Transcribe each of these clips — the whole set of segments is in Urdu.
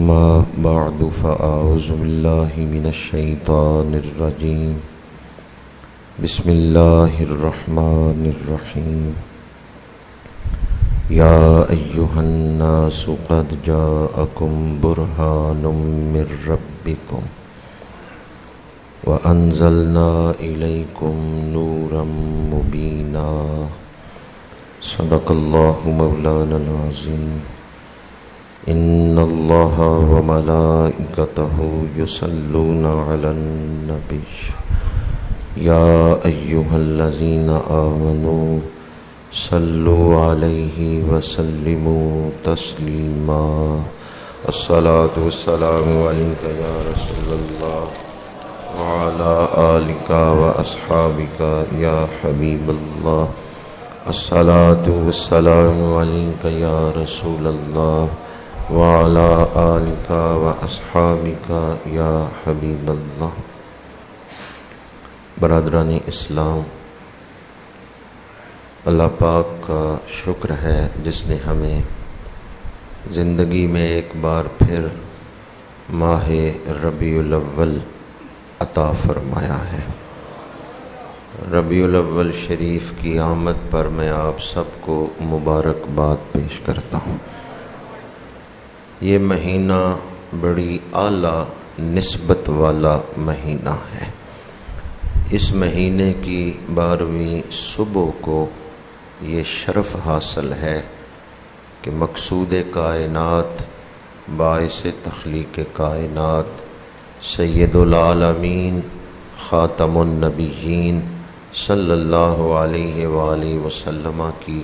أما بعد فأعوذ بالله من الشيطان الرجيم بسم الله الرحمن الرحيم يا أيها الناس قد جاءكم برهان من ربكم وأنزلنا إليكم نورا مبينا صدق الله مولانا العظيم إن الله وملائكته يصلون على النبي يا أيها الذين آمنوا صلوا عليه وسلموا تسليما الصلاة والسلام عليك يا رسول الله وعلى آلك وأصحابك يا حبيب الله الصلاة والسلام عليك يا رسول الله وعلى آلك وأصحابك يا حبيب الله. برادران اسلام، اللہ پاک کا شکر ہے جس نے ہمیں زندگی میں ایک بار پھر ماہ ربیع الاول عطا فرمایا ہے. ربیع الاول شریف کی آمد پر میں آپ سب کو مبارکباد پیش کرتا ہوں. یہ مہینہ بڑی اعلیٰ نسبت والا مہینہ ہے. اس مہینے کی 12ویں صبح کو یہ شرف حاصل ہے کہ مقصود کائنات، باعث تخلیق کائنات، سید العالمین، خاتم النبیین صلی اللہ علیہ وآلہ وسلم کی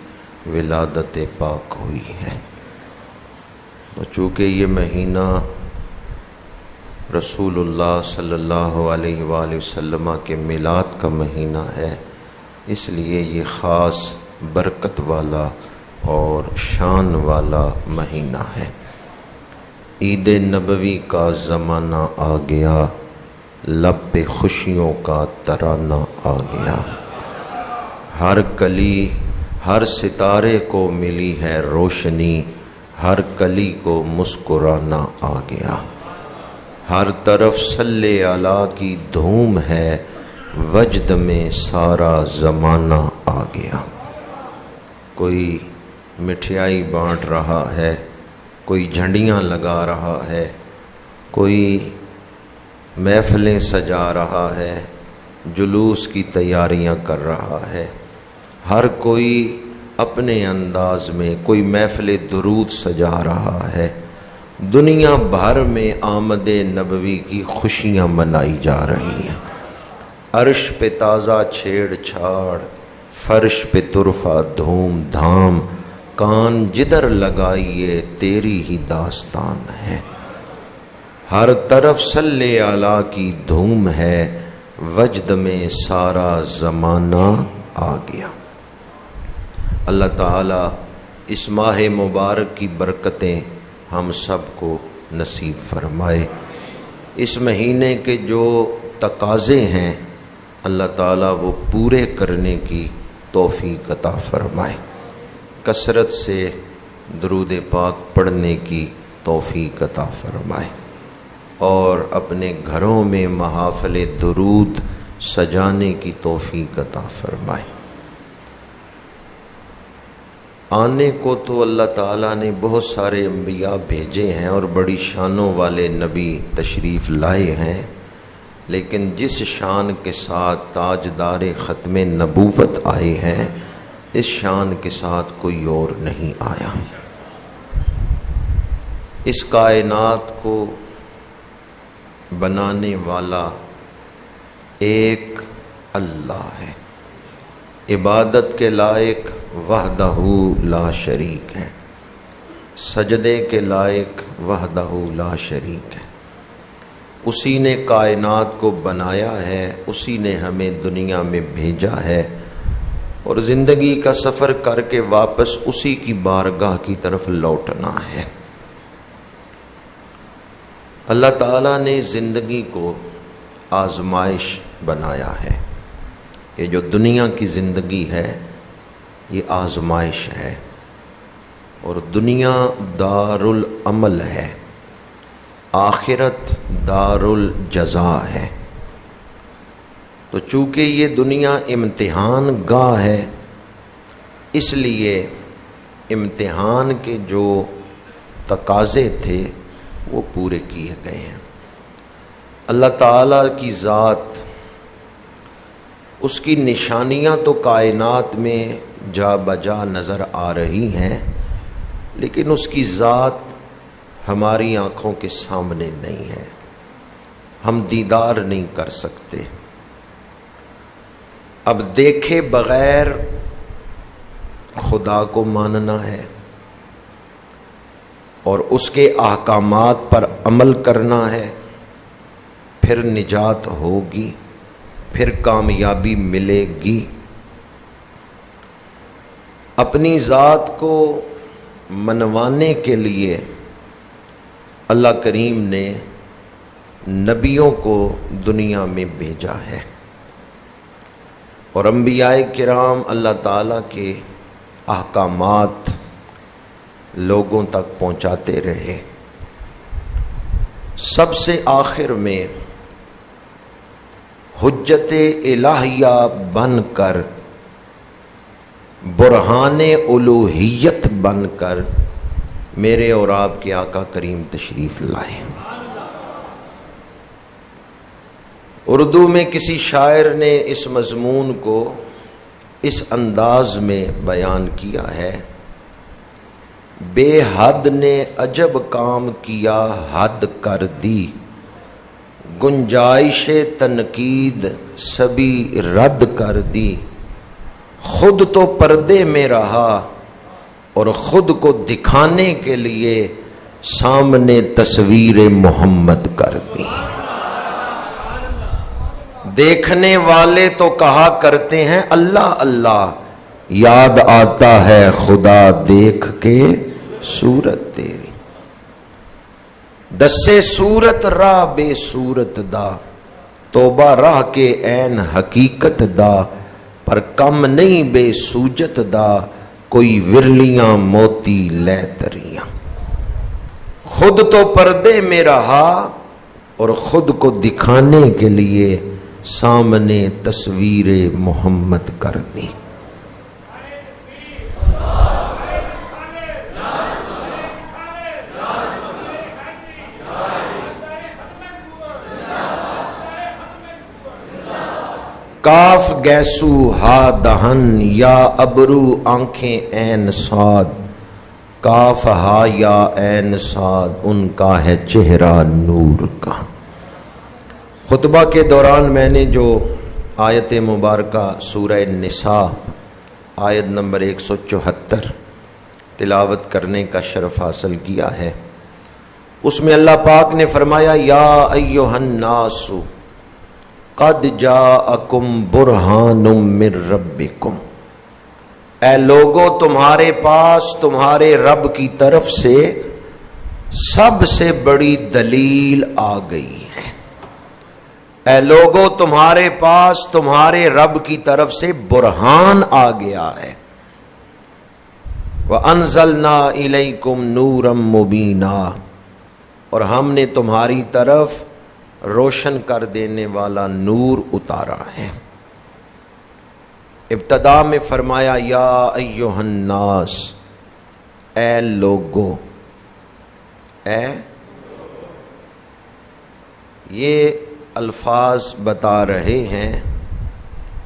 ولادت پاک ہوئی ہے. تو چونکہ یہ مہینہ رسول اللہ صلی اللہ علیہ وآلہ وسلم کے میلاد کا مہینہ ہے، اس لیے یہ خاص برکت والا اور شان والا مہینہ ہے. عید نبوی کا زمانہ آ گیا، لب پہ خوشیوں کا ترانہ آ گیا. ہر کلی، ہر ستارے کو ملی ہے روشنی، ہر کلی کو مسکرانا آ گیا. ہر طرف صلی اللہ کی دھوم ہے، وجد میں سارا زمانہ آ گیا. کوئی مٹھائی بانٹ رہا ہے، کوئی جھنڈیاں لگا رہا ہے، کوئی محفلیں سجا رہا ہے، جلوس کی تیاریاں کر رہا ہے. ہر کوئی اپنے انداز میں کوئی محفل درود سجا رہا ہے. دنیا بھر میں آمد نبوی کی خوشیاں منائی جا رہی ہیں. عرش پہ تازہ چھیڑ چھاڑ، فرش پہ طرفہ دھوم دھام، کان جدھر لگائیے تیری ہی داستان ہے. ہر طرف صلی اللہ کی دھوم ہے، وجد میں سارا زمانہ آ گیا. اللہ تعالیٰ اس ماہ مبارک کی برکتیں ہم سب کو نصیب فرمائے. اس مہینے کے جو تقاضے ہیں اللہ تعالیٰ وہ پورے کرنے کی توفیق عطا فرمائے. کثرت سے درود پاک پڑھنے کی توفیق عطا فرمائے اور اپنے گھروں میں محافل درود سجانے کی توفیق عطا فرمائے. آنے کو تو اللہ تعالیٰ نے بہت سارے انبیاء بھیجے ہیں اور بڑی شانوں والے نبی تشریف لائے ہیں، لیکن جس شان کے ساتھ تاجدار ختم نبوت آئے ہیں اس شان کے ساتھ کوئی اور نہیں آیا. اس کائنات کو بنانے والا ایک اللہ ہے، عبادت کے لائق وحدہ لا شریک ہے، سجدے کے لائق وحدہ لا شریک ہے. اسی نے کائنات کو بنایا ہے، اسی نے ہمیں دنیا میں بھیجا ہے اور زندگی کا سفر کر کے واپس اسی کی بارگاہ کی طرف لوٹنا ہے. اللہ تعالیٰ نے زندگی کو آزمائش بنایا ہے. یہ جو دنیا کی زندگی ہے یہ آزمائش ہے اور دنیا دار العمل ہے. آخرت دار الجزا ہے۔ تو چونکہ یہ دنیا امتحان گاہ ہے، اس لیے امتحان کے جو تقاضے تھے وہ پورے کیے گئے ہیں۔ اللہ تعالیٰ کی ذات، اس کی نشانیاں تو کائنات میں جا بجا نظر آ رہی ہیں، لیکن اس کی ذات ہماری آنکھوں کے سامنے نہیں ہے، ہم دیدار نہیں کر سکتے۔ اب دیکھے بغیر خدا کو ماننا ہے اور اس کے احکامات پر عمل کرنا ہے، پھر نجات ہوگی، پھر کامیابی ملے گی۔ اپنی ذات کو منوانے کے لیے اللہ کریم نے نبیوں کو دنیا میں بھیجا ہے، اور انبیاء کرام اللہ تعالیٰ کے احکامات لوگوں تک پہنچاتے رہے۔ سب سے آخر میں حجت الہیہ بن کر، برہان الوہیت بن کر میرے اور آپ کے آقا کریم تشریف لائے۔ اردو میں کسی شاعر نے اس مضمون کو اس انداز میں بیان کیا ہے: بے حد نے عجب کام کیا حد کر دی، گنجائش تنقید سبھی رد کر دی، خود تو پردے میں رہا اور خود کو دکھانے کے لیے سامنے تصویر محمد کر دی۔ دیکھنے والے تو کہا کرتے ہیں اللہ اللہ، یاد آتا ہے خدا دیکھ کے صورت تیری، دسے صورت راہ بے صورت دا، توبہ راہ کے عین حقیقت دا، پر کم نہیں بے سوجت دا، کوئی ورلیاں موتی لے تریاں۔ خود تو پردے میں رہا اور خود کو دکھانے کے لیے سامنے تصویر محمد کر دی۔ کاف گیسو ہا دہن یا ابرو آنکھیں عین صاد، کاف ہا یا عین صاد ان کا ہے چہرہ نور کا۔ خطبہ کے دوران میں نے جو آیت مبارکہ سورہ نساء آیت نمبر 174 تلاوت کرنے کا شرف حاصل کیا ہے، اس میں اللہ پاک نے فرمایا یا ایھا الناس قد جاءکم برہان من ربکم، اے لوگوں تمہارے پاس تمہارے رب کی طرف سے سب سے بڑی دلیل آ گئی ہے۔ اے لوگوں تمہارے پاس تمہارے رب کی طرف سے برہان آ گیا ہے۔ وَأَنزَلْنَا إِلَيْكُمْ نُورًا مُبِينًا، اور ہم نے تمہاری طرف روشن کر دینے والا نور اتارا ہے۔ ابتدا میں فرمایا یا ایھا الناس، اے لوگو، اے، یہ الفاظ بتا رہے ہیں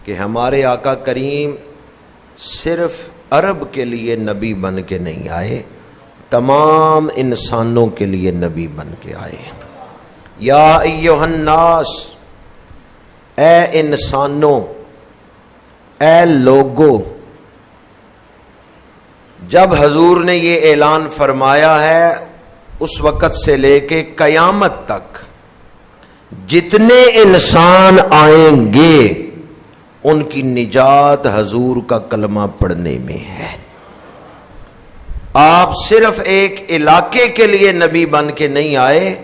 کہ ہمارے آقا کریم صرف عرب کے لیے نبی بن کے نہیں آئے، تمام انسانوں کے لیے نبی بن کے آئے۔ یا ایھا الناس، اے انسانوں، اے لوگو۔ جب حضور نے یہ اعلان فرمایا ہے، اس وقت سے لے کے قیامت تک جتنے انسان آئیں گے ان کی نجات حضور کا کلمہ پڑھنے میں ہے۔ آپ صرف ایک علاقے کے لیے نبی بن کے نہیں آئے،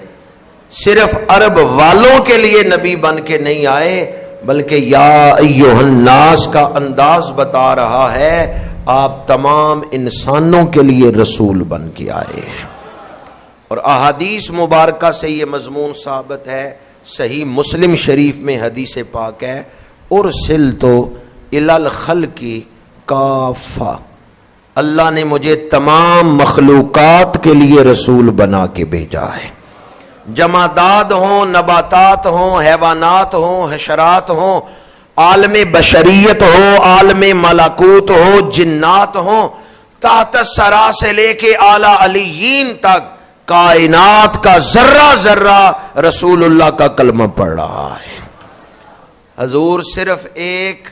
صرف عرب والوں کے لیے نبی بن کے نہیں آئے، بلکہ یا ایھا الناس کا انداز بتا رہا ہے آپ تمام انسانوں کے لیے رسول بن کے آئے ہیں۔ اور احادیث مبارکہ سے یہ مضمون ثابت ہے. صحیح مسلم شریف میں حدیث پاک ہے ارسلت الی الخلق کافہ، اللہ نے مجھے تمام مخلوقات کے لیے رسول بنا کے بھیجا ہے. جمادات ہوں، نباتات ہوں، حیوانات ہوں، حشرات ہوں، عالم بشریت ہو، عالم ملکوت ہو، جنات ہوں، تحت الثری سے لے کے اعلی علیین تک کائنات کا ذرہ ذرہ رسول اللہ کا کلمہ پڑھ رہا ہے. حضور صرف ایک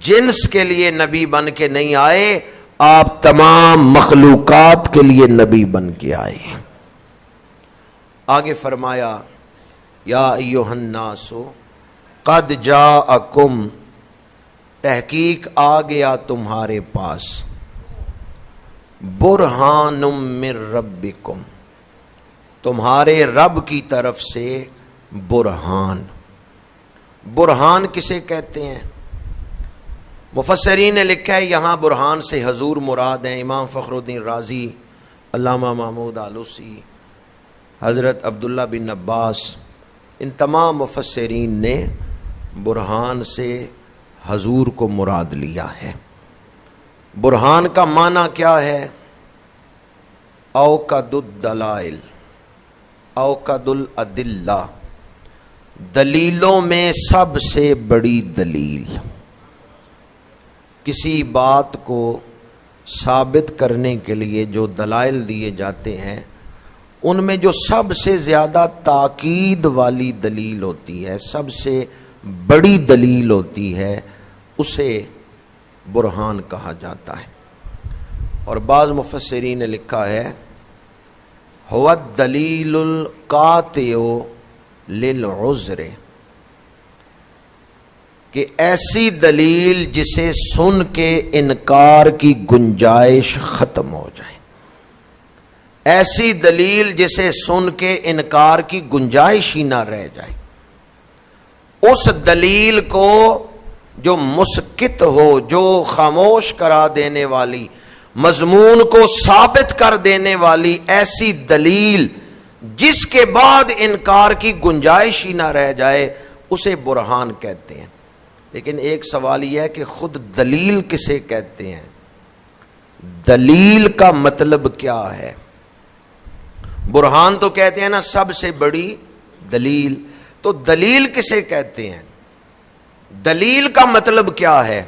جنس کے لیے نبی بن کے نہیں آئے، آپ تمام مخلوقات کے لیے نبی بن کے آئے. آگے فرمایا یا ایھا الناس قد جاءکم، تحقیق آ گیا تمہارے پاس، برہان من ربکم، تمہارے رب کی طرف سے برہان. برہان کسے کہتے ہیں؟ مفسرین نے لکھا ہے یہاں برہان سے حضور مراد ہیں. امام فخر الدین رازی، علامہ محمود آلوسی، حضرت عبداللہ بن عباس، ان تمام مفسرین نے برہان سے حضور کو مراد لیا ہے. برہان کا معنی کیا ہے؟ اوقد الدلائل، اوقد الادلہ، دلیلوں میں سب سے بڑی دلیل. کسی بات کو ثابت کرنے کے لیے جو دلائل دیے جاتے ہیں ان میں جو سب سے زیادہ تاکید والی دلیل ہوتی ہے، سب سے بڑی دلیل ہوتی ہے، اسے برہان کہا جاتا ہے. اور بعض مفسرین نے لکھا ہے هو الدلیل القاطع للعذر، کہ ایسی دلیل جسے سن کے انکار کی گنجائش ختم ہو جائے، ایسی دلیل جسے سن کے انکار کی گنجائش ہی نہ رہ جائے. اس دلیل کو جو مسکت ہو، جو خاموش کرا دینے والی، مضمون کو ثابت کر دینے والی ایسی دلیل جس کے بعد انکار کی گنجائش ہی نہ رہ جائے، اسے برہان کہتے ہیں. لیکن ایک سوال یہ ہے کہ خود دلیل کسے کہتے ہیں؟ دلیل کا مطلب کیا ہے؟ برہان تو کہتے ہیں نا سب سے بڑی دلیل، تو دلیل کسے کہتے ہیں؟ دلیل کا مطلب کیا ہے؟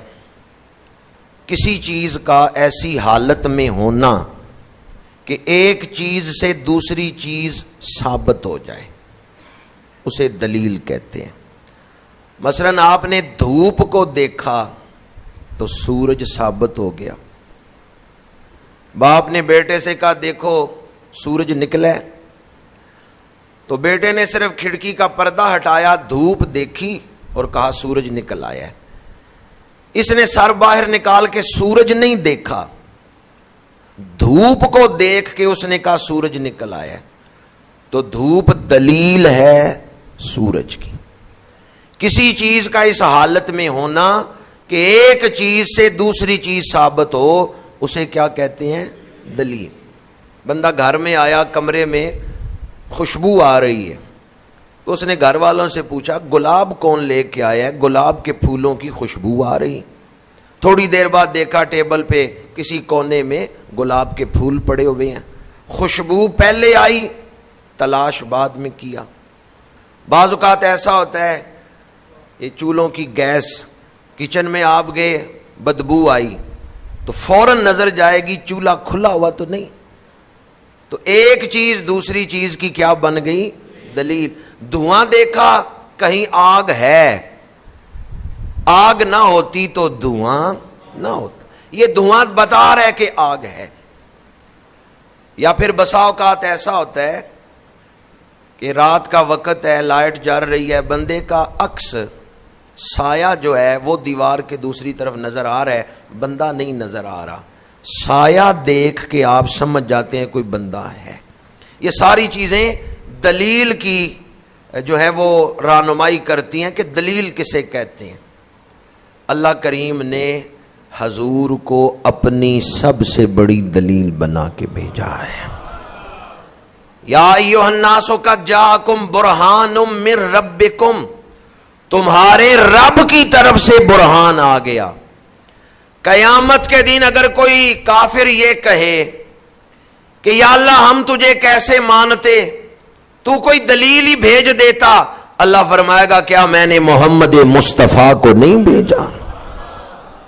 کسی چیز کا ایسی حالت میں ہونا کہ ایک چیز سے دوسری چیز ثابت ہو جائے، اسے دلیل کہتے ہیں. مثلا آپ نے دھوپ کو دیکھا تو سورج ثابت ہو گیا. باپ نے بیٹے سے کہا دیکھو سورج نکلا ہے، تو بیٹے نے صرف کھڑکی کا پردہ ہٹایا، دھوپ دیکھی اور کہا سورج نکل آیا ہے. اس نے سر باہر نکال کے سورج نہیں دیکھا، دھوپ کو دیکھ کے اس نے کہا سورج نکل آیا ہے. تو دھوپ دلیل ہے سورج کی. کسی چیز کا اس حالت میں ہونا کہ ایک چیز سے دوسری چیز ثابت ہو، اسے کیا کہتے ہیں؟ دلیل. بندہ گھر میں آیا، کمرے میں خوشبو آ رہی ہے، تو اس نے گھر والوں سے پوچھا گلاب کون لے کے آیا ہے؟ گلاب کے پھولوں کی خوشبو آ رہی. تھوڑی دیر بعد دیکھا ٹیبل پہ کسی کونے میں گلاب کے پھول پڑے ہوئے ہیں. خوشبو پہلے آئی، تلاش بعد میں کیا. بعض اوقات ایسا ہوتا ہے، یہ چولہوں کی گیس، کچن میں آپ گئے، بدبو آئی تو فوراً نظر جائے گی چولہا کھلا ہوا تو نہیں. تو ایک چیز دوسری چیز کی کیا بن گئی؟ دلیل. دھواں دیکھا، کہیں آگ ہے، آگ نہ ہوتی تو دھواں نہ ہوتا. یہ دھواں بتا رہا ہے کہ آگ ہے. یا پھر بسا اوقات ایسا ہوتا ہے کہ رات کا وقت ہے، لائٹ جل رہی ہے، بندے کا عکس، سایہ جو ہے وہ دیوار کے دوسری طرف نظر آ رہا ہے، بندہ نہیں نظر آ رہا. سایہ دیکھ کے آپ سمجھ جاتے ہیں کوئی بندہ ہے. یہ ساری چیزیں دلیل کی جو ہے وہ رہنمائی کرتی ہیں کہ دلیل کسے کہتے ہیں. اللہ کریم نے حضور کو اپنی سب سے بڑی دلیل بنا کے بھیجا ہے. یا ایھا الناس قد جاءکم برہان من ربکم، تمہارے رب کی طرف سے برہان آ گیا۔ قیامت کے دن اگر کوئی کافر یہ کہے کہ یا اللہ ہم تجھے کیسے مانتے، تو کوئی دلیل ہی بھیج دیتا، اللہ فرمائے گا کیا میں نے محمد مصطفیٰ کو نہیں بھیجا؟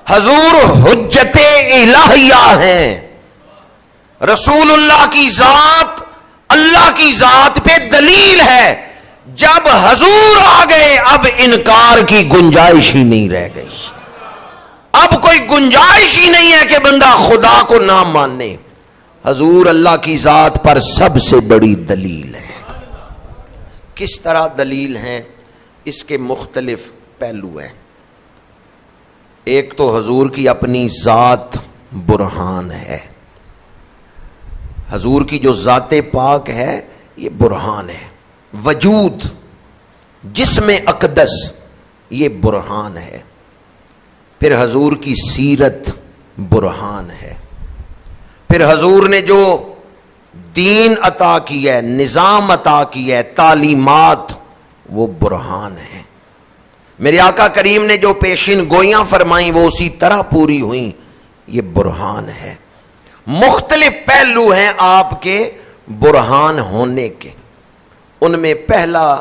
حضور حجت الہیہ ہیں، رسول اللہ کی ذات اللہ کی ذات پہ دلیل ہے۔ جب حضور آ گئے اب انکار کی گنجائش ہی نہیں رہ گئی، اب کوئی گنجائش ہی نہیں ہے کہ بندہ خدا کو نہ مانے۔ حضور اللہ کی ذات پر سب سے بڑی دلیل ہے۔ کس طرح دلیل ہیں؟ اس کے مختلف پہلو ہیں۔ ایک تو حضور کی اپنی ذات برہان ہے، حضور کی جو ذات پاک ہے یہ برہان ہے۔ وجود، جسم اقدس، یہ برہان ہے۔ پھر حضور کی سیرت برہان ہے۔ پھر حضور نے جو دین عطا کیا ہے، نظام عطا کیا ہے، تعلیمات، وہ برہان ہے۔ میرے آقا کریم نے جو پیشین گوئیاں فرمائیں وہ اسی طرح پوری ہوئیں، یہ برہان ہے۔ مختلف پہلو ہیں آپ کے برہان ہونے کے۔ ان میں پہلا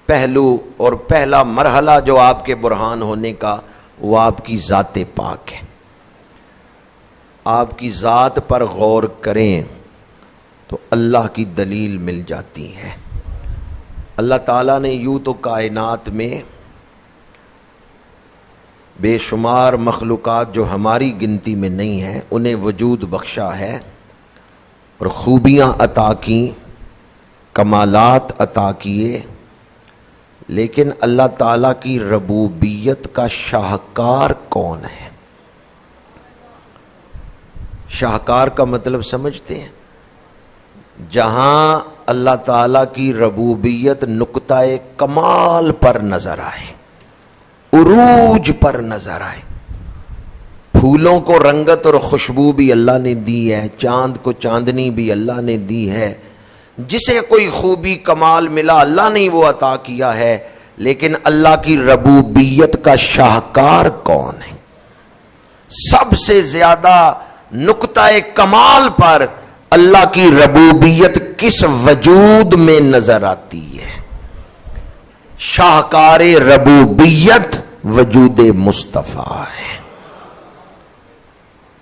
پہلو اور پہلا مرحلہ جو آپ کے برہان ہونے کا، وہ آپ کی ذات پاک ہے۔ آپ کی ذات پر غور کریں تو اللہ کی دلیل مل جاتی ہے۔ اللہ تعالیٰ نے یوں تو کائنات میں بے شمار مخلوقات جو ہماری گنتی میں نہیں ہیں انہیں وجود بخشا ہے اور خوبیاں عطا کی، کمالات عطا کیے، لیکن اللہ تعالیٰ کی ربوبیت کا شاہکار کون ہے؟ شاہکار کا مطلب سمجھتے ہیں؟ جہاں اللہ تعالیٰ کی ربوبیت نقطہ کمال پر نظر آئے، عروج پر نظر آئے۔ پھولوں کو رنگت اور خوشبو بھی اللہ نے دی ہے، چاند کو چاندنی بھی اللہ نے دی ہے، جسے کوئی خوبی کمال ملا اللہ نے وہ عطا کیا ہے، لیکن اللہ کی ربوبیت کا شاہکار کون ہے؟ سب سے زیادہ نقطہ کمال پر اللہ کی ربوبیت کس وجود میں نظر آتی ہے؟ شاہکار ربوبیت وجود مصطفیٰ ہے۔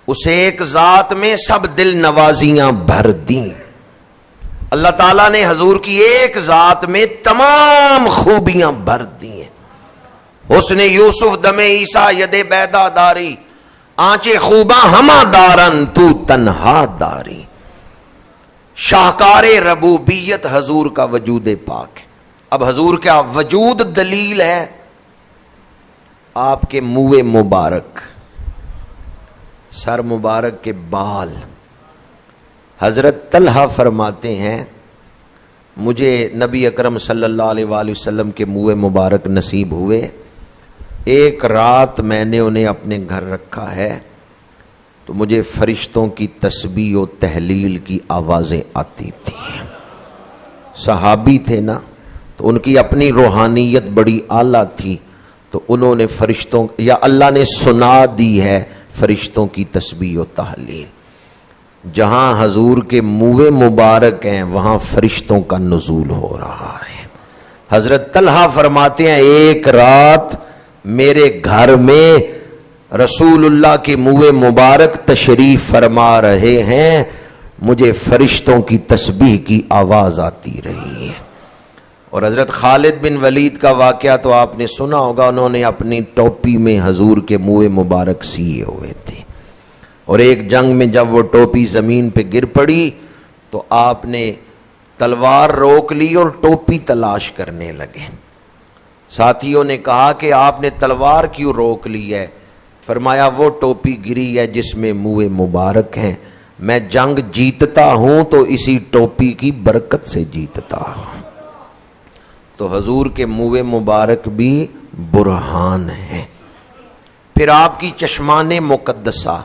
اس ایک ذات میں سب دل نوازیاں بھر دیں۔ اللہ تعالیٰ نے حضور کی ایک ذات میں تمام خوبیاں بھر دی ہیں۔ حسن یوسف دم عیسیٰ ید بیدا داری، آنچے خوباں ہما دارن تو تنہا داری۔ شاہکار ربوبیت حضور کا وجود پاک ہے۔ اب حضور کا وجود دلیل ہے آپ کے منہ مبارک، سر مبارک کے بال۔ حضرت طلحہ فرماتے ہیں مجھے نبی اکرم صلی اللہ علیہ وآلہ وسلم کے منہ مبارک نصیب ہوئے، ایک رات میں نے انہیں اپنے گھر رکھا ہے تو مجھے فرشتوں کی تسبیح و تحلیل کی آوازیں آتی تھیں۔ صحابی تھے نا، تو ان کی اپنی روحانیت بڑی اعلیٰ تھی، تو انہوں نے فرشتوں یا اللہ نے سنا دی ہے فرشتوں کی تسبیح و تحلیل۔ جہاں حضور کے منہ مبارک ہیں وہاں فرشتوں کا نزول ہو رہا ہے۔ حضرت طلحہ فرماتے ہیں ایک رات میرے گھر میں رسول اللہ کے منہ مبارک تشریف فرما رہے ہیں، مجھے فرشتوں کی تسبیح کی آواز آتی رہی ہے۔ اور حضرت خالد بن ولید کا واقعہ تو آپ نے سنا ہوگا، انہوں نے اپنی ٹوپی میں حضور کے منہ مبارک سیے ہوئے تھے، اور ایک جنگ میں جب وہ ٹوپی زمین پہ گر پڑی تو آپ نے تلوار روک لی اور ٹوپی تلاش کرنے لگے۔ ساتھیوں نے کہا کہ آپ نے تلوار کیوں روک لی ہے؟ فرمایا وہ ٹوپی گری ہے جس میں منہ مبارک ہیں، میں جنگ جیتتا ہوں تو اسی ٹوپی کی برکت سے جیتتا ہوں۔ تو حضور کے منہ مبارک بھی برہان ہے۔ پھر آپ کی چشمان مقدسہ،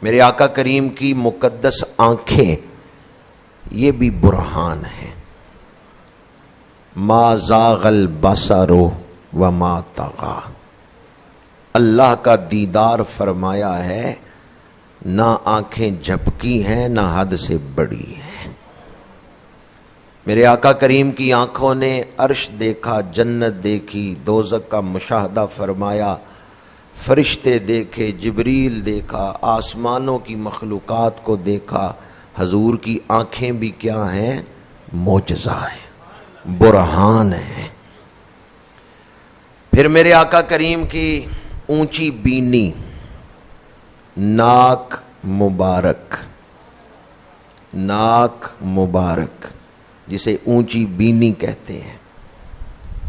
میرے آقا کریم کی مقدس آنکھیں، یہ بھی برہان ہے. ما زاغ البصر وما طغى. اللہ کا دیدار فرمایا ہے، نہ آنکھیں جھپکی ہیں نہ حد سے بڑی ہیں. میرے آقا کریم کی آنکھوں نے عرش دیکھا، جنت دیکھی، دوزخ کا مشاہدہ فرمایا، فرشتے دیکھے، جبریل دیکھا، آسمانوں کی مخلوقات کو دیکھا. حضور کی آنکھیں بھی کیا ہیں؟ معجزہ ہیں، برہان ہیں. پھر میرے آقا کریم کی اونچی بینی، ناک مبارک، ناک مبارک جسے اونچی بینی کہتے ہیں،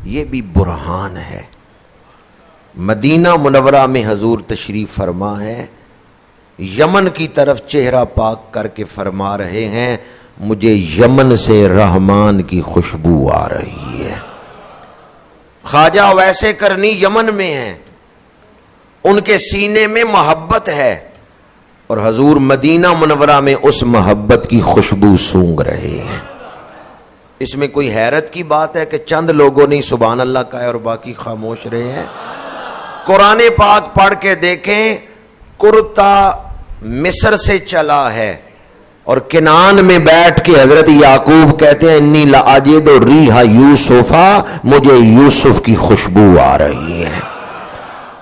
یہ بھی برہان ہے. مدینہ منورہ میں حضور تشریف فرما ہے، یمن کی طرف چہرہ پاک کر کے فرما رہے ہیں، مجھے یمن سے رحمان کی خوشبو آ رہی ہے. خواجہ ویسے کرنی یمن میں ہیں، ان کے سینے میں محبت ہے، اور حضور مدینہ منورہ میں اس محبت کی خوشبو سونگ رہے ہیں. اس میں کوئی حیرت کی بات ہے کہ چند لوگوں نے سبحان اللہ کہا ہے اور باقی خاموش رہے ہیں؟ قرآن پاک پڑھ کے دیکھیں، کرتا مصر سے چلا ہے اور کنعان میں بیٹھ کے حضرت یعقوب کہتے ہیں انی لاجد ریح یوسفا، مجھے یوسف کی خوشبو آ رہی ہے.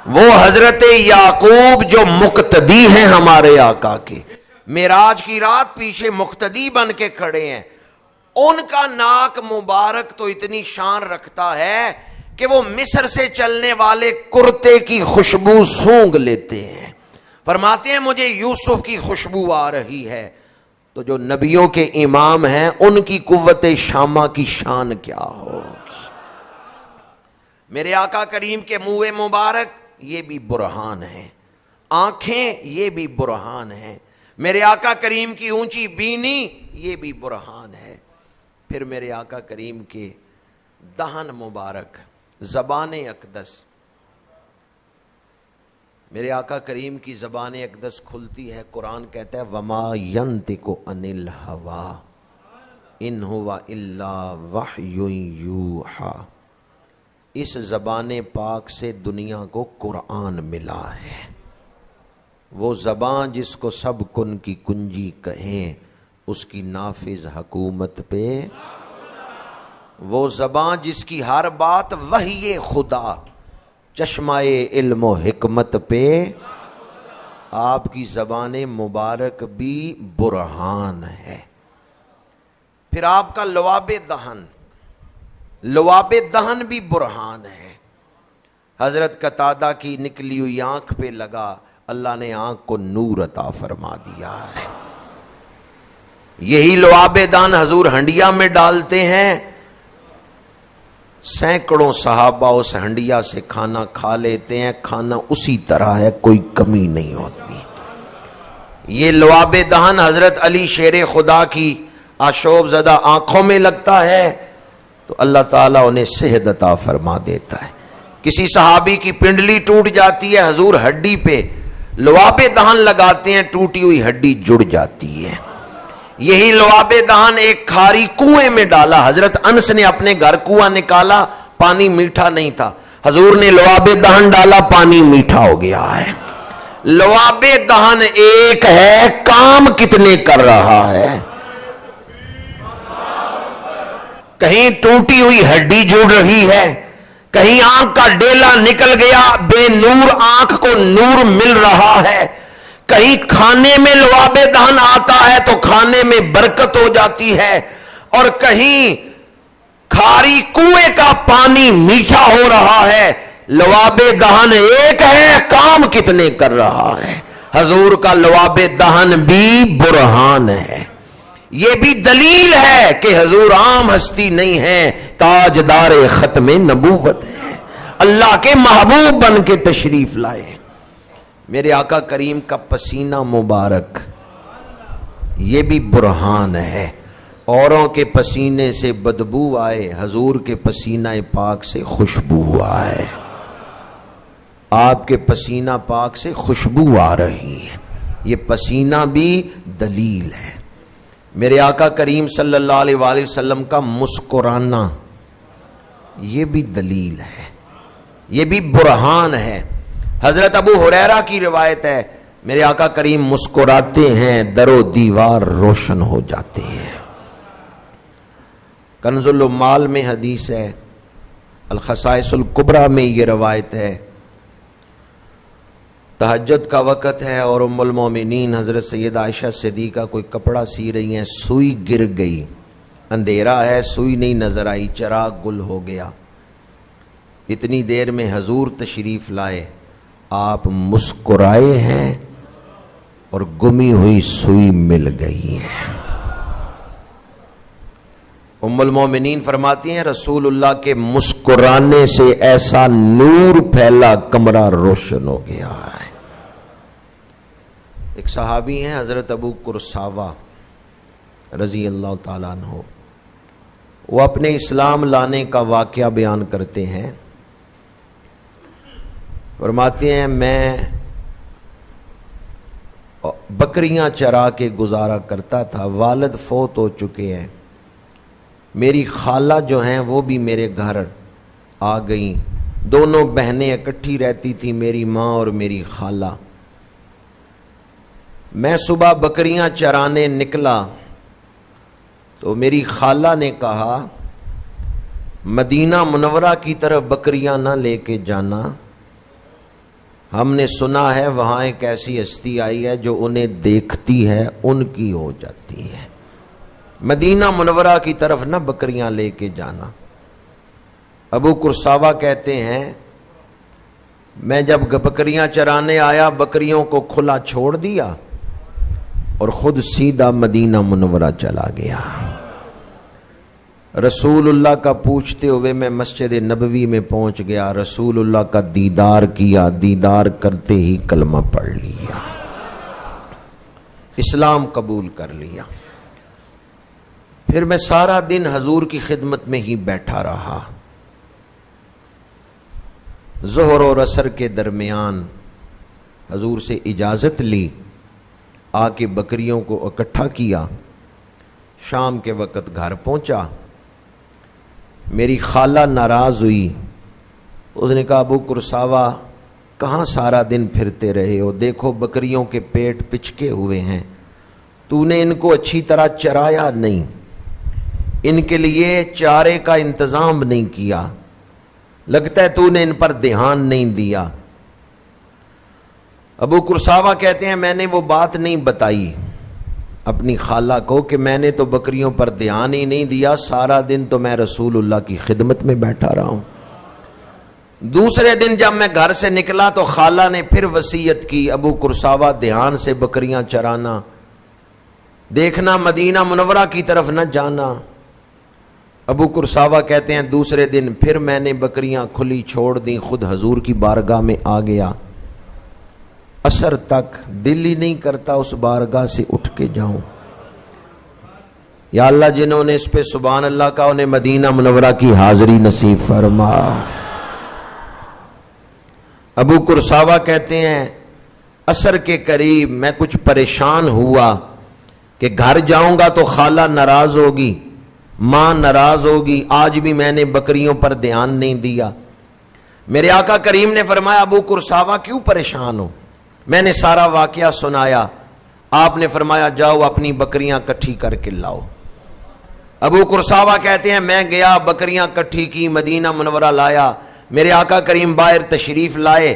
وہ حضرت یعقوب جو مقتدی ہیں ہمارے آقا کے، معراج کی رات پیچھے مقتدی بن کے کھڑے ہیں، ان کا ناک مبارک تو اتنی شان رکھتا ہے کہ وہ مصر سے چلنے والے کرتے کی خوشبو سونگ لیتے ہیں. فرماتے ہیں مجھے یوسف کی خوشبو آ رہی ہے. تو جو نبیوں کے امام ہیں ان کی قوت شامہ کی شان کیا ہوگی. میرے آقا کریم کے منہ مبارک یہ بھی برہان ہے، آنکھیں یہ بھی برہان ہے. میرے آقا کریم کی اونچی بینی یہ بھی برہان ہے. پھر میرے آقا کریم کے دہن مبارک، زبان اقدس، میرے آقا کریم کی زبان اقدس کھلتی ہے، قرآن کہتا ہے وما ینطق عن الہوا ان ہوا الا وحی یوحی. اس زبان پاک سے دنیا کو قرآن ملا ہے. وہ زبان جس کو سب کن کی کنجی کہیں، اس کی نافذ حکومت پہ. وہ زبان جس کی ہر بات وحی خدا، چشمہ علم و حکمت پہ. آپ کی زبان مبارک بھی برہان ہے. پھر آپ کا لعاب دہن، لعاب دہن بھی برہان ہے. حضرت قتادہ کی نکلی ہوئی آنکھ پہ لگا، اللہ نے آنکھ کو نور عطا فرما دیا ہے. یہی لعاب دہن حضور ہنڈیا میں ڈالتے ہیں، سینکڑوں صحابہ اس ہنڈیا سے کھانا کھا لیتے ہیں، کھانا اسی طرح ہے، کوئی کمی نہیں ہوتی. یہ لعاب دہن حضرت علی شیر خدا کی آشوب زدہ آنکھوں میں لگتا ہے تو اللہ تعالیٰ انہیں صحت عطا فرما دیتا ہے. کسی صحابی کی پنڈلی ٹوٹ جاتی ہے، حضور ہڈی پہ لعاب دہن لگاتے ہیں، ٹوٹی ہوئی ہڈی جڑ جاتی ہے. یہی لعاب دہن ایک کھاری کنویں میں ڈالا، حضرت انس نے اپنے گھر کنواں نکالا، پانی میٹھا نہیں تھا، حضور نے لعاب دہن ڈالا، پانی میٹھا ہو گیا ہے. لعاب دہن ایک ہے، کام کتنے کر رہا ہے. کہیں ٹوٹی ہوئی ہڈی جڑ رہی ہے، کہیں آنکھ کا ڈیلا نکل گیا، بے نور آنکھ کو نور مل رہا ہے، کہیں کھانے میں لعاب دہن آتا ہے تو کھانے میں برکت ہو جاتی ہے، اور کہیں کھاری کنویں کا پانی میٹھا ہو رہا ہے. لعاب دہن ایک ہے، کام کتنے کر رہا ہے. حضور کا لعاب دہن بھی برہان ہے. یہ بھی دلیل ہے کہ حضور عام ہستی نہیں ہے، تاجدار ختم نبوت ہے، اللہ کے محبوب بن کے تشریف لائے. میرے آقا کریم کا پسینہ مبارک یہ بھی برہان ہے. اوروں کے پسینے سے بدبو آئے، حضور کے پسینہ پاک سے خوشبو آئے. آپ کے پسینہ پاک سے خوشبو آ رہی ہے، یہ پسینہ بھی دلیل ہے. میرے آقا کریم صلی اللہ علیہ وآلہ وسلم کا مسکرانا یہ بھی دلیل ہے، یہ بھی برہان ہے۔ حضرت ابو ہریرہ کی روایت ہے، میرے آقا کریم مسکراتے ہیں در و دیوار روشن ہو جاتے ہیں۔ کنز العمال میں حدیث ہے، الخصائص الکبریٰ میں یہ روایت ہے۔ تہجد کا وقت ہے اور ام المومنین حضرت سیدہ عائشہ صدیقہ کوئی کپڑا سی رہی ہیں، سوئی گر گئی، اندھیرا ہے، سوئی نہیں نظر آئی، چراغ گل ہو گیا۔ اتنی دیر میں حضور تشریف لائے، آپ مسکرائے ہیں اور گمی ہوئی سوئی مل گئی ہے۔ ام المومنین فرماتی ہیں رسول اللہ کے مسکرانے سے ایسا نور پھیلا کمرہ روشن ہو گیا ہے۔ ایک صحابی ہیں حضرت ابو قرصاوہ رضی اللہ تعالیٰ عنہ، وہ اپنے اسلام لانے کا واقعہ بیان کرتے ہیں، فرماتے ہیں میں بکریاں چرا کے گزارا کرتا تھا، والد فوت ہو چکے ہیں، میری خالہ جو ہیں وہ بھی میرے گھر آ گئیں، دونوں بہنیں اکٹھی رہتی تھیں، میری ماں اور میری خالہ۔ میں صبح بکریاں چرانے نکلا تو میری خالہ نے کہا مدینہ منورہ کی طرف بکریاں نہ لے کے جانا، ہم نے سنا ہے وہاں ایک ایسی ہستی آئی ہے جو انہیں دیکھتی ہے ان کی ہو جاتی ہے، مدینہ منورہ کی طرف نہ بکریاں لے کے جانا۔ ابو قرصاوہ کہتے ہیں میں جب بکریاں چرانے آیا بکریوں کو کھلا چھوڑ دیا اور خود سیدھا مدینہ منورہ چلا گیا۔ رسول اللہ کا پوچھتے ہوئے میں مسجد نبوی میں پہنچ گیا، رسول اللہ کا دیدار کیا، دیدار کرتے ہی کلمہ پڑھ لیا، اسلام قبول کر لیا۔ پھر میں سارا دن حضور کی خدمت میں ہی بیٹھا رہا۔ ظہر اور عصر کے درمیان حضور سے اجازت لی، آ کے بکریوں کو اکٹھا کیا، شام کے وقت گھر پہنچا، میری خالہ ناراض ہوئی، اس نے کہا ابو قرصاوہ کہاں سارا دن پھرتے رہے ہو، دیکھو بکریوں کے پیٹ پچکے ہوئے ہیں، تو نے ان کو اچھی طرح چرایا نہیں، ان کے لیے چارے کا انتظام نہیں کیا، لگتا ہے تو نے ان پر دھیان نہیں دیا۔ ابو قرصاوہ کہتے ہیں میں نے وہ بات نہیں بتائی اپنی خالہ کو کہ میں نے تو بکریوں پر دھیان ہی نہیں دیا، سارا دن تو میں رسول اللہ کی خدمت میں بیٹھا رہا ہوں۔ دوسرے دن جب میں گھر سے نکلا تو خالہ نے پھر وصیت کی ابو قرصاوہ دھیان سے بکریاں چرانا، دیکھنا مدینہ منورہ کی طرف نہ جانا۔ ابو قرصاوہ کہتے ہیں دوسرے دن پھر میں نے بکریاں کھلی چھوڑ دیں، خود حضور کی بارگاہ میں آ گیا، عصر تک دل ہی نہیں کرتا اس بارگاہ سے اٹھ کے جاؤں۔ یا اللہ جنہوں نے اس پہ سبحان اللہ کا انہیں مدینہ منورہ کی حاضری نصیب فرما۔ ابو قرصاوہ کہتے ہیں عصر کے قریب میں کچھ پریشان ہوا کہ گھر جاؤں گا تو خالہ ناراض ہوگی، ماں ناراض ہوگی، آج بھی میں نے بکریوں پر دھیان نہیں دیا۔ میرے آقا کریم نے فرمایا ابو قرصاوہ کیوں پریشان ہو؟ میں نے سارا واقعہ سنایا، آپ نے فرمایا جاؤ اپنی بکریاں کٹھی کر کے لاؤ۔ ابو قرصاوہ کہتے ہیں میں گیا، بکریاں کٹھی کی، مدینہ منورہ لایا، میرے آقا کریم باہر تشریف لائے،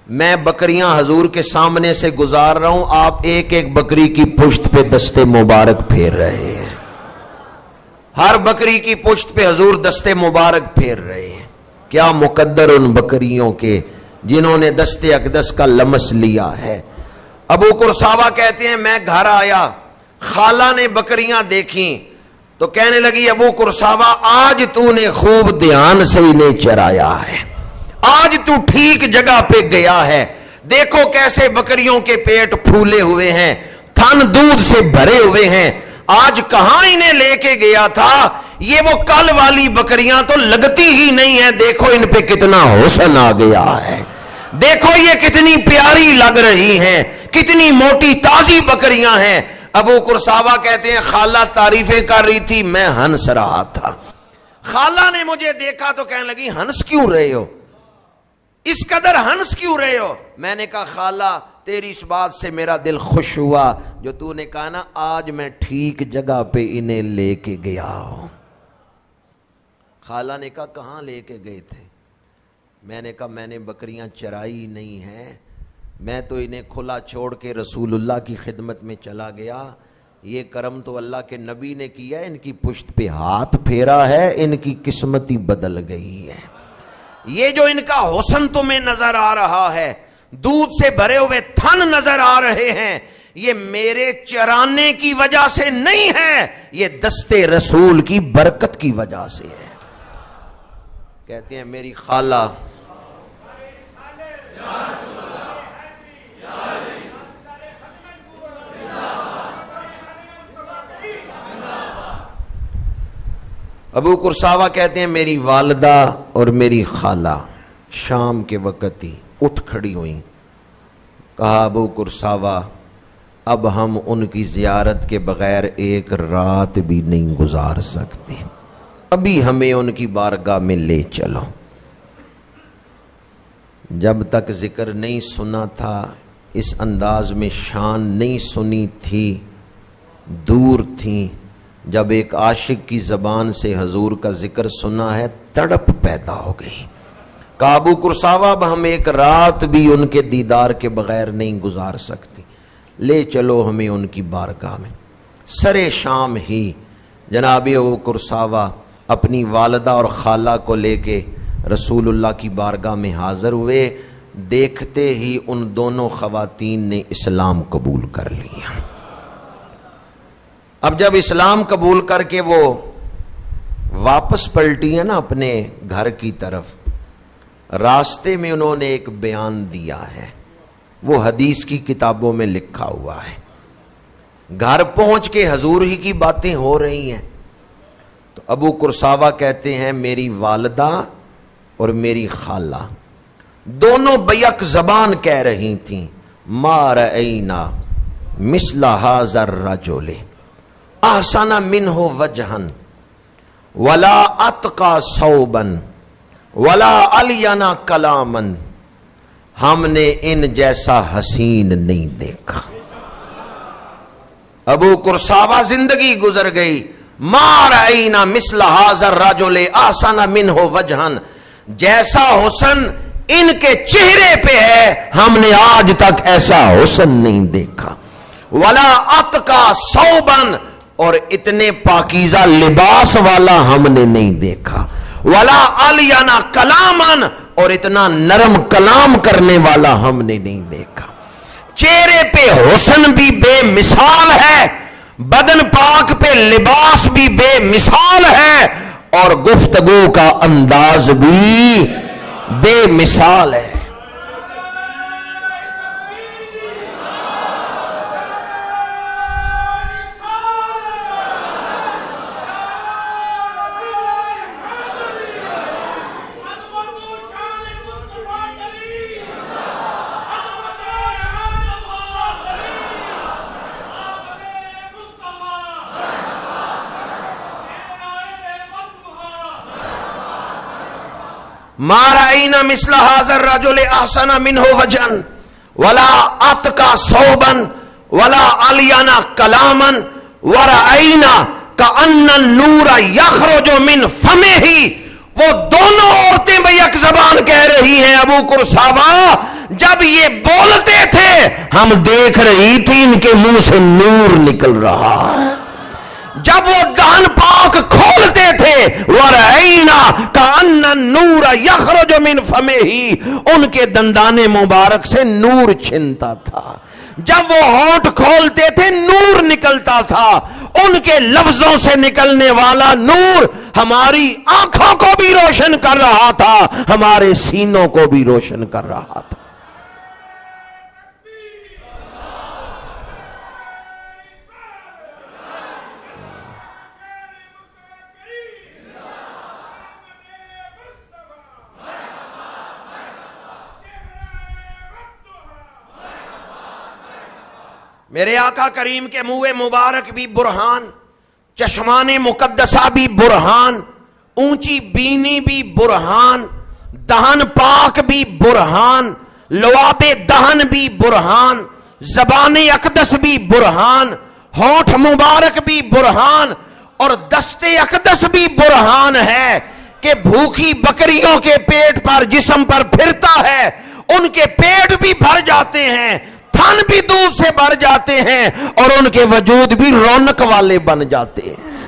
میں بکریاں حضور کے سامنے سے گزار رہا ہوں، آپ ایک ایک بکری کی پشت پہ دستے مبارک پھیر رہے ہیں، ہر بکری کی پشت پہ حضور دستے مبارک پھیر رہے ہیں۔ کیا مقدر ان بکریوں کے جنہوں نے دستے اقدس کا لمس لیا ہے۔ ابو قرصاوہ کہتے ہیں میں گھر آیا، خالہ نے بکریاں دیکھیں تو کہنے لگی ابو قرصاوہ آج تو نے خوب دھیان سے انہیں چرایا ہے، آج تو ٹھیک جگہ پہ گیا ہے، دیکھو کیسے بکریوں کے پیٹ پھولے ہوئے ہیں، تھن دودھ سے بھرے ہوئے ہیں، آج کہاں انہیں لے کے گیا تھا، یہ وہ کل والی بکریاں تو لگتی ہی نہیں ہے، دیکھو ان پہ کتنا حسن آ گیا ہے، دیکھو یہ کتنی پیاری لگ رہی ہیں، کتنی موٹی تازی بکریاں ہیں، ابو قرصاوہ کہتے ہیں خالہ تعریفیں کر رہی تھی، میں ہنس رہا تھا. خالہ نے مجھے دیکھا تو کہنے لگی ہنس کیوں رہے ہو، اس قدر ہنس کیوں رہے ہو؟ میں نے کہا خالہ تیری اس بات سے میرا دل خوش ہوا جو تو نے کہا نا آج میں ٹھیک جگہ پہ انہیں لے کے گیا ہوں. خالہ نے کہا کہاں لے کے گئے تھے؟ میں نے کہا میں نے بکریاں چرائی نہیں ہیں، میں تو انہیں کھلا چھوڑ کے رسول اللہ کی خدمت میں چلا گیا. یہ کرم تو اللہ کے نبی نے کیا ہے، ان کی پشت پہ ہاتھ پھیرا ہے، ان کی قسمت ہی بدل گئی ہے. یہ جو ان کا حسن تمہیں نظر آ رہا ہے، دودھ سے بھرے ہوئے تھن نظر آ رہے ہیں، یہ میرے چرانے کی وجہ سے نہیں ہے، یہ دستے رسول کی برکت کی وجہ سے ہے. کہتے ہیں میری خالہ ابو قرصاوہ کہتے ہیں میری والدہ اور میری خالہ شام کے وقت ہی اٹھ کھڑی ہوئیں. کہا ابو قرصاوہ اب ہم ان کی زیارت کے بغیر ایک رات بھی نہیں گزار سکتے، ابھی ہمیں ان کی بارگاہ میں لے چلو. جب تک ذکر نہیں سنا تھا، اس انداز میں شان نہیں سنی تھی، دور تھیں. جب ایک عاشق کی زبان سے حضور کا ذکر سنا ہے تڑپ پیدا ہو گئی. کہا ابو قرصاوہ اب ہم ایک رات بھی ان کے دیدار کے بغیر نہیں گزار سکتی، لے چلو ہمیں ان کی بارگاہ میں. سرے شام ہی جناب ابو قرصاوہ اپنی والدہ اور خالہ کو لے کے رسول اللہ کی بارگاہ میں حاضر ہوئے. دیکھتے ہی ان دونوں خواتین نے اسلام قبول کر لیا. اب جب اسلام قبول کر کے وہ واپس پلٹی ہیں نا اپنے گھر کی طرف، راستے میں انہوں نے ایک بیان دیا ہے، وہ حدیث کی کتابوں میں لکھا ہوا ہے. گھر پہنچ کے حضور ہی کی باتیں ہو رہی ہیں تو ابو قرصاوہ کہتے ہیں میری والدہ اور میری خالہ دونوں بیک زبان کہہ رہی تھیں ما رأینا مثل ھذا الرجل احسن منہ وجہا ولا اتقى ثوبا ولا الین کلاما. ہم نے ان جیسا حسین نہیں دیکھا. ابو قرصاوہ زندگی گزر گئی، ما رأینا مثل ھذا الرجل احسن منہ وجہا، جیسا حسن ان کے چہرے پہ ہے ہم نے آج تک ایسا حسن نہیں دیکھا. ولا اتقى ثوبا، اور اتنے پاکیزہ لباس والا ہم نے نہیں دیکھا. ولا الین کلاما، اور اتنا نرم کلام کرنے والا ہم نے نہیں دیکھا. چہرے پہ حسن بھی بے مثال ہے، بدن پاک پہ لباس بھی بے مثال ہے، اور گفتگو کا انداز بھی بے مثال ہے. ما رأینا مثل ھذا الرجل احسن منہ وجہا ولا اتقى ثوبا ولا الین کلاما ورأینا کأن النور یخرج من فمہ. وہ دونوں عورتیں بیک زبان کہہ رہی ہیں ابو قرصاوہ جب یہ بولتے تھے ہم دیکھ رہی تھی ان کے منہ سے نور نکل رہا ہے. جب وہ دہن پاک کھولتے تھے وَرَأَيْنَا كَأَنَّ النُّورَ يَخْرُجُ مِنْ فَمِهِ، ان کے دندان مبارک سے نور چھنتا تھا. جب وہ ہونٹ کھولتے تھے نور نکلتا تھا. ان کے لفظوں سے نکلنے والا نور ہماری آنکھوں کو بھی روشن کر رہا تھا، ہمارے سینوں کو بھی روشن کر رہا تھا. میرے آقا کریم کے منہ مبارک بھی برہان، چشمان مقدسہ بھی برہان، اونچی بینی بھی برہان، دہن پاک بھی برہان، لعاب دہن بھی برہان، زبان اقدس بھی برہان، ہونٹ مبارک بھی برہان، اور دست اقدس بھی برہان ہے کہ بھوکی بکریوں کے پیٹ پر جسم پر پھرتا ہے، ان کے پیٹ بھی بھر جاتے ہیں، تھن بھی دودھ سے بھر جاتے ہیں، اور ان کے وجود بھی رونق والے بن جاتے ہیں۔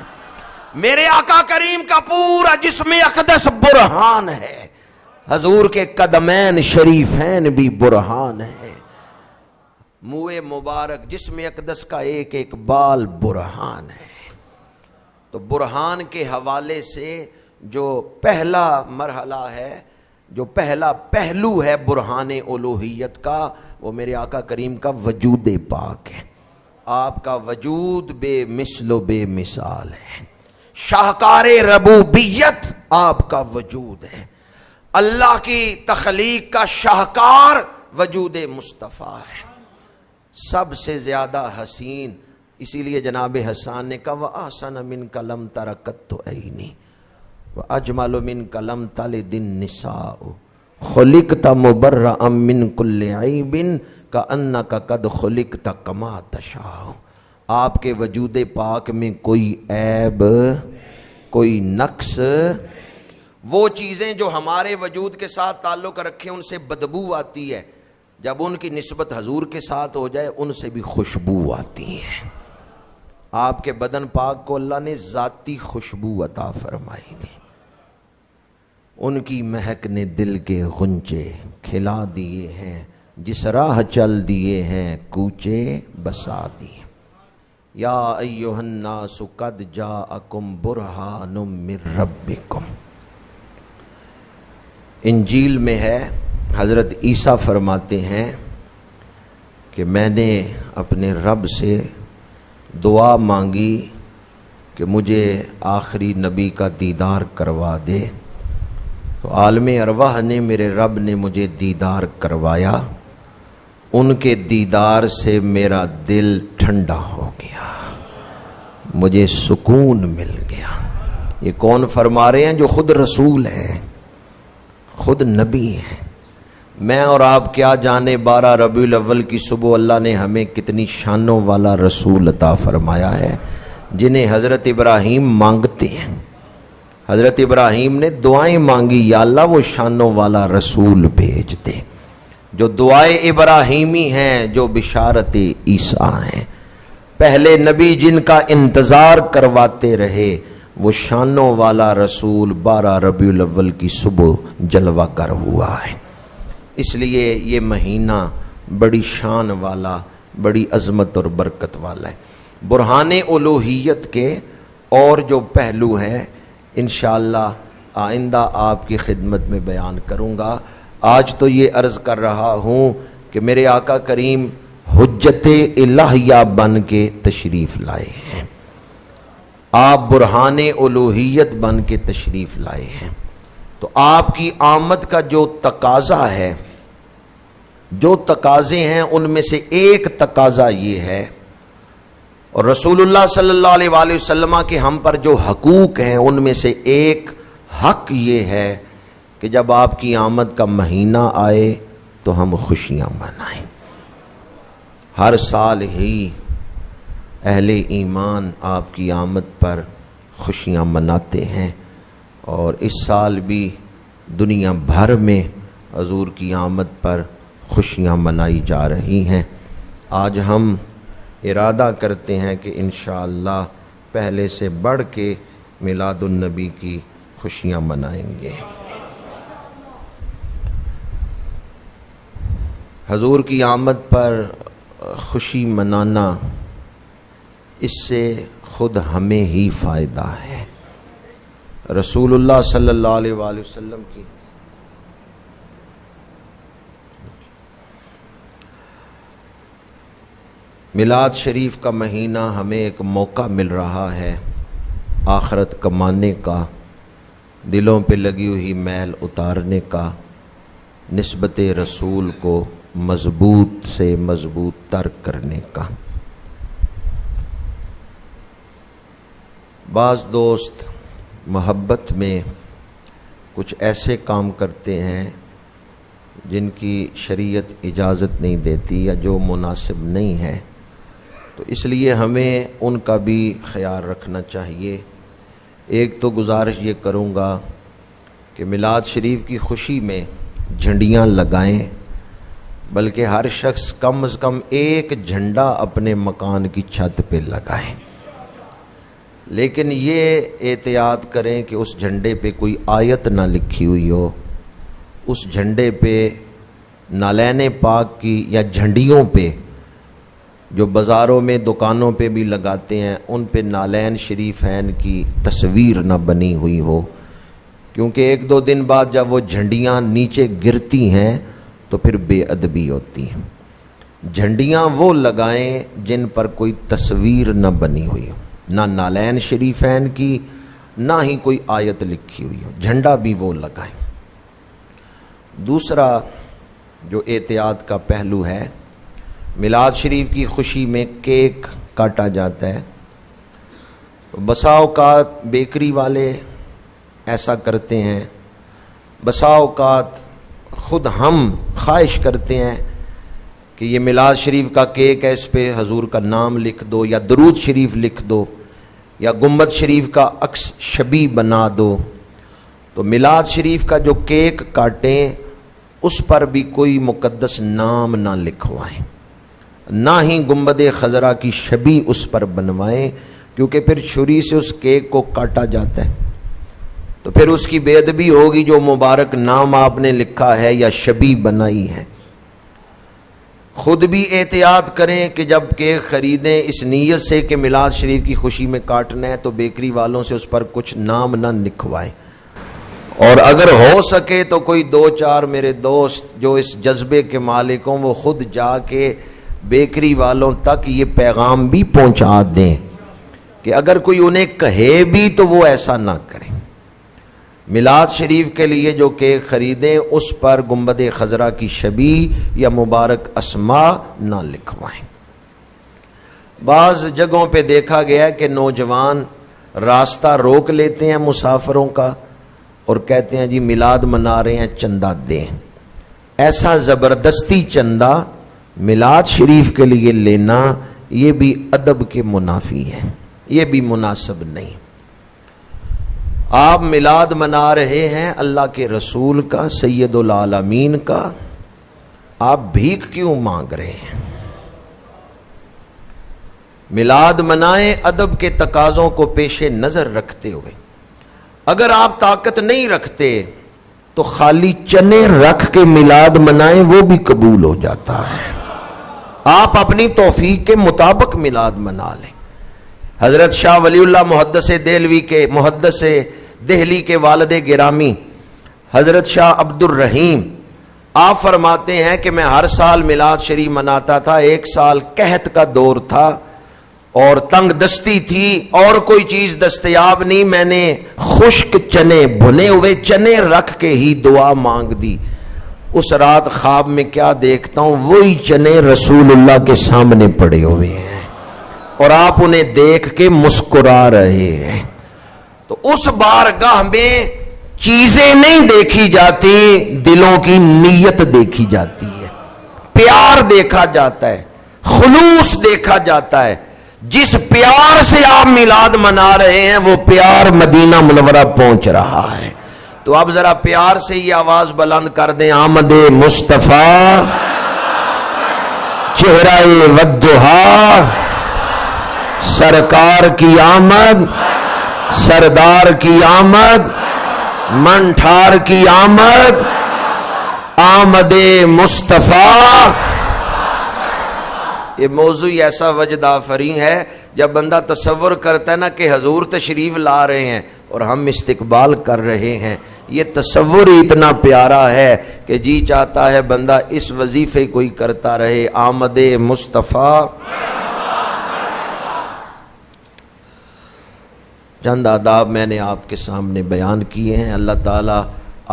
میرے آقا کریم کا پورا جسم اقدس برہان ہے، حضور کے قدمین شریفین بھی برہان ہے، منہ مبارک جسم اقدس کا ایک ایک بال برہان ہے۔ تو برہان کے حوالے سے جو پہلا مرحلہ ہے، جو پہلا پہلو ہے برہان الوہیت کا، وہ میرے آقا کریم کا وجود پاک ہے۔ آپ کا وجود بے مثل و بے مثال ہے، شاہکار ربوبیت آپ کا وجود ہے، اللہ کی تخلیق کا شاہکار وجود مصطفیٰ ہے، سب سے زیادہ حسین۔ اسی لیے جناب حسان نے کہا وَأَحْسَنَ مِنْكَ لَمْ تَرَ قَطُّ عَيْنِي وَأَجْمَلُ مِنْكَ لَمْ تَلِدِ النِّسَاءُ خُلِقْتَ مُبَرَّأً مِنْ كُلِّ عَيْبٍ كَأَنَّكَ قَدْ خُلِقْتَ كَمَا تَشَاءُ۔ آپ کے وجود پاک میں کوئی عیب، کوئی نقص، وہ چیزیں جو ہمارے وجود کے ساتھ تعلق رکھیں ان سے بدبو آتی ہے، جب ان کی نسبت حضور کے ساتھ ہو جائے ان سے بھی خوشبو آتی ہے۔ آپ کے بدن پاک کو اللہ نے ذاتی خوشبو عطا فرمائی تھی، ان کی مہک نے دل کے غنچے کھلا دیے ہیں، جس راہ چل دیے ہیں کوچے بسا دیے۔ یا ایھا الناس قد جاءکم برہان من ربکم۔ انجیل میں ہے، حضرت عیسیٰ فرماتے ہیں کہ میں نے اپنے رب سے دعا مانگی کہ مجھے آخری نبی کا دیدار کروا دے، تو عالم ارواح نے، میرے رب نے مجھے دیدار کروایا، ان کے دیدار سے میرا دل ٹھنڈا ہو گیا، مجھے سکون مل گیا۔ یہ کون فرما رہے ہیں؟ جو خود رسول ہیں، خود نبی ہیں۔ میں اور آپ کیا جانے 12 ربیع الاول کی صبح اللہ نے ہمیں کتنی شانوں والا رسول عطا فرمایا ہے، جنہیں حضرت ابراہیم مانگتے ہیں۔ حضرت ابراہیم نے دعائیں مانگی، یا اللہ وہ شانوں والا رسول بھیج دے، جو دعائیں ابراہیمی ہیں، جو بشارت عیسیٰ ہیں۔ پہلے نبی جن کا انتظار کرواتے رہے، وہ شانوں والا رسول 12 ربیع الاول کی صبح جلوہ گر ہوا ہے۔ اس لیے یہ مہینہ بڑی شان والا، بڑی عظمت اور برکت والا ہے۔ برہان الوہیت کے اور جو پہلو ہیں انشاءاللہ آئندہ آپ کی خدمت میں بیان کروں گا۔ آج تو یہ عرض کر رہا ہوں کہ میرے آقا کریم حجت الہیہ بن کے تشریف لائے ہیں، آپ برہان الوہیت بن کے تشریف لائے ہیں۔ تو آپ کی آمد کا جو تقاضا ہے، جو تقاضے ہیں ان میں سے ایک تقاضا یہ ہے، اور رسول اللہ صلی اللہ علیہ وآلہ وسلم کے ہم پر جو حقوق ہیں ان میں سے ایک حق یہ ہے کہ جب آپ کی آمد کا مہینہ آئے تو ہم خوشیاں منائیں۔ ہر سال ہی اہل ایمان آپ کی آمد پر خوشیاں مناتے ہیں، اور اس سال بھی دنیا بھر میں حضور کی آمد پر خوشیاں منائی جا رہی ہیں۔ آج ہم ارادہ کرتے ہیں کہ انشاءاللہ پہلے سے بڑھ کے میلاد النبی کی خوشیاں منائیں گے۔ حضور کی آمد پر خوشی منانا، اس سے خود ہمیں ہی فائدہ ہے۔ رسول اللہ صلی اللہ علیہ وآلہ وسلم کی میلاد شریف کا مہینہ ہمیں ایک موقع مل رہا ہے آخرت کمانے کا، دلوں پہ لگی ہوئی میل اتارنے کا، نسبت رسول کو مضبوط سے مضبوط تر کرنے کا۔ بعض دوست محبت میں کچھ ایسے کام کرتے ہیں جن کی شریعت اجازت نہیں دیتی یا جو مناسب نہیں ہے، تو اس لیے ہمیں ان کا بھی خیال رکھنا چاہیے۔ ایک تو گزارش یہ کروں گا کہ میلاد شریف کی خوشی میں جھنڈیاں لگائیں، بلکہ ہر شخص کم از کم ایک جھنڈا اپنے مکان کی چھت پہ لگائیں، لیکن یہ احتیاط کریں کہ اس جھنڈے پہ کوئی آیت نہ لکھی ہوئی ہو، اس جھنڈے پہ نالین پاک کی یا جھنڈیوں پہ جو بازاروں میں دکانوں پہ بھی لگاتے ہیں ان پہ نالین شریفین کی تصویر نہ بنی ہوئی ہو، کیونکہ ایک دو دن بعد جب وہ جھنڈیاں نیچے گرتی ہیں تو پھر بے ادبی ہوتی ہیں۔ جھنڈیاں وہ لگائیں جن پر کوئی تصویر نہ بنی ہوئی ہو، نہ نالین شریفین کی، نہ ہی کوئی آیت لکھی ہوئی ہو، جھنڈا بھی وہ لگائیں۔ دوسرا جو احتیاط کا پہلو ہے، میلاد شریف کی خوشی میں کیک کاٹا جاتا ہے۔ بسا اوقات بیکری والے ایسا کرتے ہیں، بسا اوقات خود ہم خواہش کرتے ہیں کہ یہ میلاد شریف کا کیک ہے، اس پہ حضور کا نام لکھ دو یا درود شریف لکھ دو یا گنبد شریف کا عکس شبیہ بنا دو۔ تو میلاد شریف کا جو کیک کاٹیں اس پر بھی کوئی مقدس نام نہ لکھوائیں، نہ ہی گنبد خضرا کی شبیہ اس پر بنوائیں، کیونکہ پھر چھری سے اس کیک کو کاٹا جاتا ہے تو پھر اس کی بے ادبی ہوگی جو مبارک نام آپ نے لکھا ہے یا شبیہ بنائی ہے۔ خود بھی احتیاط کریں کہ جب کیک خریدیں اس نیت سے کہ میلاد شریف کی خوشی میں کاٹنا ہے تو بیکری والوں سے اس پر کچھ نام نہ لکھوائیں، اور اگر ہو سکے تو کوئی دو چار میرے دوست جو اس جذبے کے مالک ہوں وہ خود جا کے بیکری والوں تک یہ پیغام بھی پہنچا دیں کہ اگر کوئی انہیں کہے بھی تو وہ ایسا نہ کریں۔ میلاد شریف کے لیے جو کیک خریدیں اس پر گنبد خضرا کی شبیہ یا مبارک اسماء نہ لکھوائیں۔ بعض جگہوں پہ دیکھا گیا ہے کہ نوجوان راستہ روک لیتے ہیں مسافروں کا اور کہتے ہیں جی میلاد منا رہے ہیں چندہ دیں۔ ایسا زبردستی چندہ میلاد شریف کے لیے لینا یہ بھی ادب کے منافی ہے، یہ بھی مناسب نہیں۔ آپ میلاد منا رہے ہیں اللہ کے رسول کا، سید العالمین کا، آپ بھیک کیوں مانگ رہے ہیں؟ میلاد منائیں ادب کے تقاضوں کو پیش نظر رکھتے ہوئے۔ اگر آپ طاقت نہیں رکھتے تو خالی چنے رکھ کے میلاد منائیں، وہ بھی قبول ہو جاتا ہے۔ آپ اپنی توفیق کے مطابق میلاد منا لیں۔ حضرت شاہ ولی اللہ محدث دہلی کے والد گرامی حضرت شاہ عبد الرحیم آپ فرماتے ہیں کہ میں ہر سال میلاد شریف مناتا تھا۔ ایک سال قحط کا دور تھا اور تنگ دستی تھی اور کوئی چیز دستیاب نہیں، میں نے خشک چنے، بھنے ہوئے چنے رکھ کے ہی دعا مانگ دی۔ اس رات خواب میں کیا دیکھتا ہوں، وہی چنے رسول اللہ کے سامنے پڑے ہوئے ہیں اور آپ انہیں دیکھ کے مسکرا رہے ہیں۔ تو اس بارگاہ میں چیزیں نہیں دیکھی جاتی، دلوں کی نیت دیکھی جاتی ہے، پیار دیکھا جاتا ہے، خلوص دیکھا جاتا ہے۔ جس پیار سے آپ میلاد منا رہے ہیں وہ پیار مدینہ منورہ پہنچ رہا ہے۔ تو آپ ذرا پیار سے یہ آواز بلند کر دیں، آمد مصطفیٰ چہرہ والضحیٰ، سرکار کی آمد، سردار کی آمد، من ٹھار کی آمد، آمد مصطفیٰ۔ یہ موضوع ایسا وجد آفرین ہے جب بندہ تصور کرتا ہے نا کہ حضور تشریف لا رہے ہیں اور ہم استقبال کر رہے ہیں، یہ تصور ہی اتنا پیارا ہے کہ جی چاہتا ہے بندہ اس وظیفے کو ہی کرتا رہے، آمد مصطفیٰ۔ چند آداب میں نے آپ کے سامنے بیان کیے ہیں۔ اللہ تعالیٰ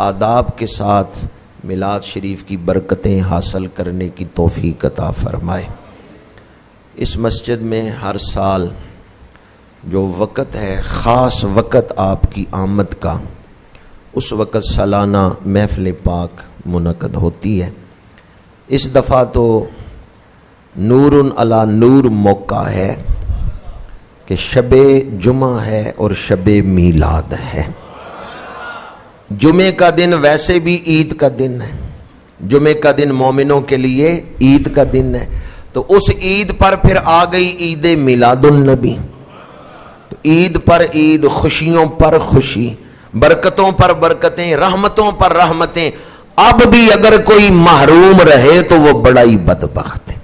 آداب کے ساتھ میلاد شریف کی برکتیں حاصل کرنے کی توفیق عطا فرمائے۔ اس مسجد میں ہر سال جو وقت ہے خاص وقت آپ کی آمد کا، اس وقت سالانہ محفل پاک منعقد ہوتی ہے۔ اس دفعہ تو نور علی نور موقع ہے کہ شب جمعہ ہے اور شب میلاد ہے۔ جمعے کا دن ویسے بھی عید کا دن ہے، جمعے کا دن مومنوں کے لیے عید کا دن ہے، تو اس عید پر پھر آ گئی عید میلاد النبی۔ تو عید پر عید، خوشیوں پر خوشی، برکتوں پر برکتیں، رحمتوں پر رحمتیں۔ اب بھی اگر کوئی محروم رہے تو وہ بڑا ہی بدبخت ہے،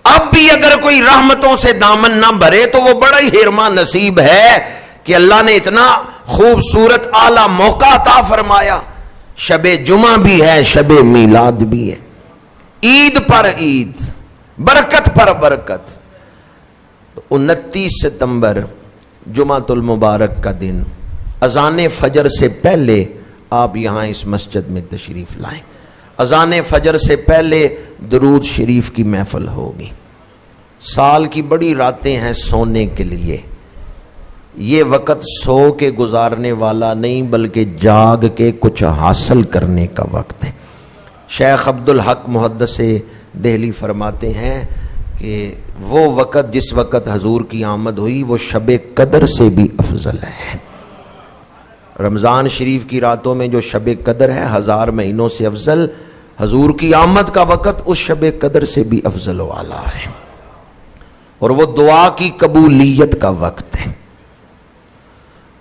اب بھی اگر کوئی رحمتوں سے دامن نہ بھرے تو وہ بڑا ہی حرمہ نصیب ہے کہ اللہ نے اتنا خوبصورت اعلیٰ موقع عطا فرمایا۔ شب جمعہ بھی ہے، شب میلاد بھی ہے، عید پر عید، برکت پر برکت۔ 29 ستمبر جمعۃ المبارک کا دن اذان فجر سے پہلے آپ یہاں اس مسجد میں تشریف لائیں۔ اذان فجر سے پہلے درود شریف کی محفل ہوگی۔ سال کی بڑی راتیں ہیں سونے کے لیے، یہ وقت سو کے گزارنے والا نہیں بلکہ جاگ کے کچھ حاصل کرنے کا وقت ہے۔ شیخ عبدالحق محدث دہلی فرماتے ہیں کہ وہ وقت جس وقت حضور کی آمد ہوئی وہ شب قدر سے بھی افضل ہے۔ رمضان شریف کی راتوں میں جو شب قدر ہے 1000 مہینوں سے افضل، حضور کی آمد کا وقت اس شب قدر سے بھی افضل و اعلیٰ ہے، اور وہ دعا کی قبولیت کا وقت ہے۔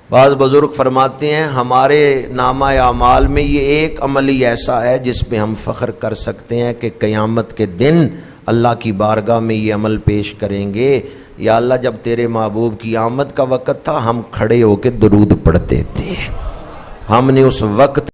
بعض بزرگ فرماتے ہیں ہمارے نامہ اعمال میں یہ ایک عمل ہی ایسا ہے جس پہ ہم فخر کر سکتے ہیں کہ قیامت کے دن اللہ کی بارگاہ میں یہ عمل پیش کریں گے، یا اللہ جب تیرے محبوب کی آمد کا وقت تھا ہم کھڑے ہو کے درود پڑھتے تھے، ہم نے اس وقت